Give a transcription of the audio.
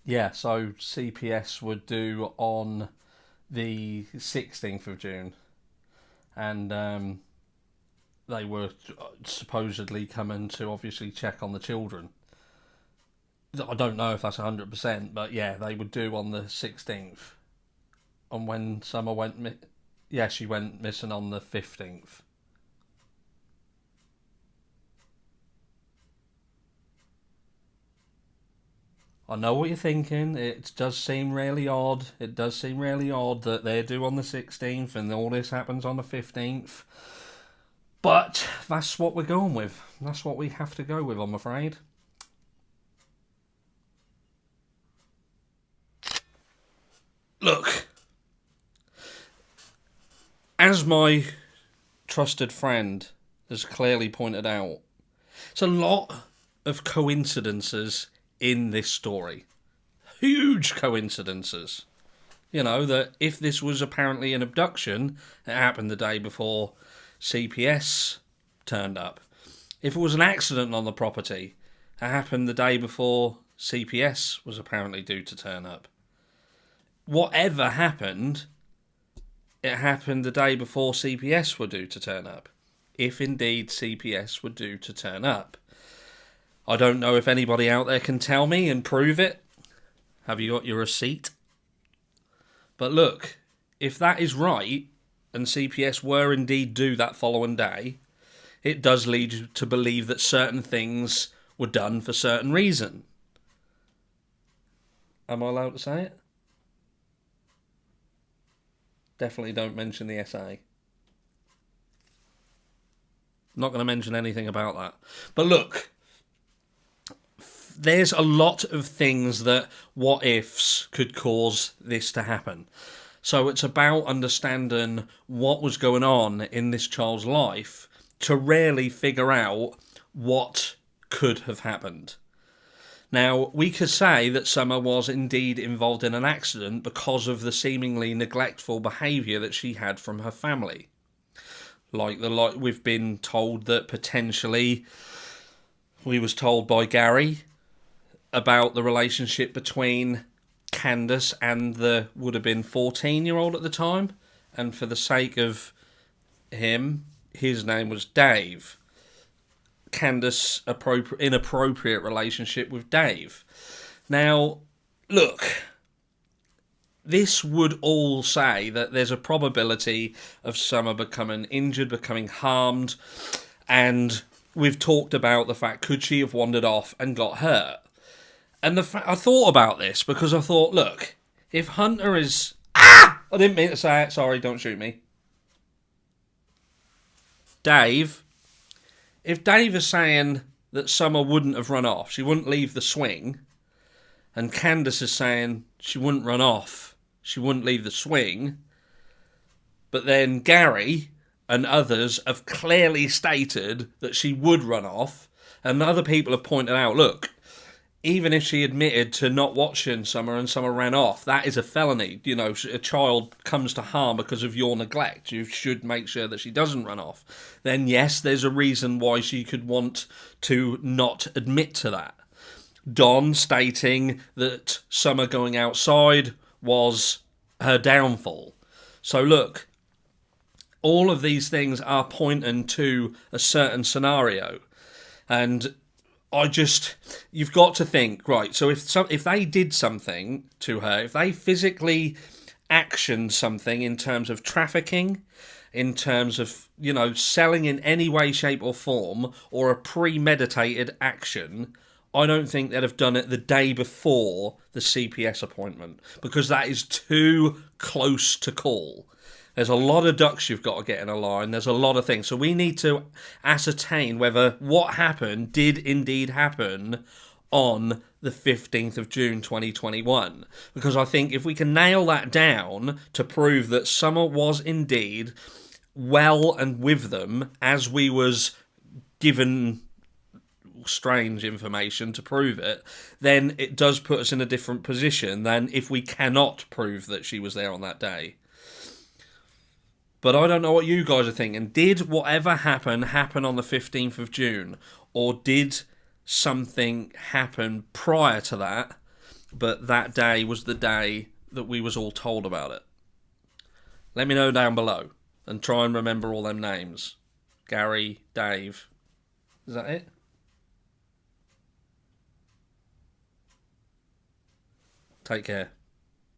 Yeah, so CPS would do on the 16th of June, and they were supposedly coming to obviously check on the children. I don't know if that's 100%, but yeah, they would do on the 16th. And when Summer went, yeah, she went missing on the 15th. I know what you're thinking. It does seem really odd. It does seem really odd that they're due on the 16th and all this happens on the 15th. But that's what we're going with. That's what we have to go with, I'm afraid. Look, as my trusted friend has clearly pointed out, it's a lot of coincidences in this story. Huge coincidences. You know, that if this was apparently an abduction, it happened the day before CPS turned up. If it was an accident on the property, it happened the day before CPS was apparently due to turn up. Whatever happened, it happened the day before CPS were due to turn up. If indeed CPS were due to turn up. I don't know if anybody out there can tell me and prove it. Have you got your receipt? But look, if that is right, and CPS were indeed due that following day, it does lead you to believe that certain things were done for certain reason. Am I allowed to say it? Definitely don't mention the SA. Not going to mention anything about that. But look, there's a lot of things that what ifs could cause this to happen. So it's about understanding what was going on in this child's life to really figure out what could have happened. Now, we could say that Summer was indeed involved in an accident because of the seemingly neglectful behaviour that she had from her family. Like we've been told that potentially we was told by Gary about the relationship between Candace and the would have been 14-year-old at the time, and for the sake of him, his name was Dave. Candace inappropriate relationship with Dave. Now, look, this would all say that there's a probability of Summer becoming injured, becoming harmed, and we've talked about the fact, could she have wandered off and got hurt? And I thought about this because I thought, look, if Hunter is... Ah! I didn't mean to say it, sorry, don't shoot me. Dave, if Dave is saying that Summer wouldn't have run off, she wouldn't leave the swing, and Candace is saying she wouldn't run off, she wouldn't leave the swing, but then Gary and others have clearly stated that she would run off, and other people have pointed out, look, even if she admitted to not watching Summer and Summer ran off, that is a felony. You know, a child comes to harm because of your neglect. You should make sure that she doesn't run off. Then yes, there's a reason why she could want to not admit to that. Don stating that Summer going outside was her downfall. So look, all of these things are pointing to a certain scenario. And you've got to think, right, so if they did something to her, if they physically actioned something in terms of trafficking, in terms of, you know, selling in any way, shape or form, or a premeditated action, I don't think they'd have done it the day before the CPS appointment, because that is too close to call. There's a lot of ducks you've got to get in a line. There's a lot of things. So we need to ascertain whether what happened did indeed happen on the 15th of June 2021. Because I think if we can nail that down to prove that Summer was indeed well and with them as we was given strange information to prove it, then it does put us in a different position than if we cannot prove that she was there on that day. But I don't know what you guys are thinking. Did whatever happen on the 15th of June? Or did something happen prior to that but that day was the day that we was all told about it. Let me know down below, and try and remember all them names. Gary, Dave. Is that it? Take care.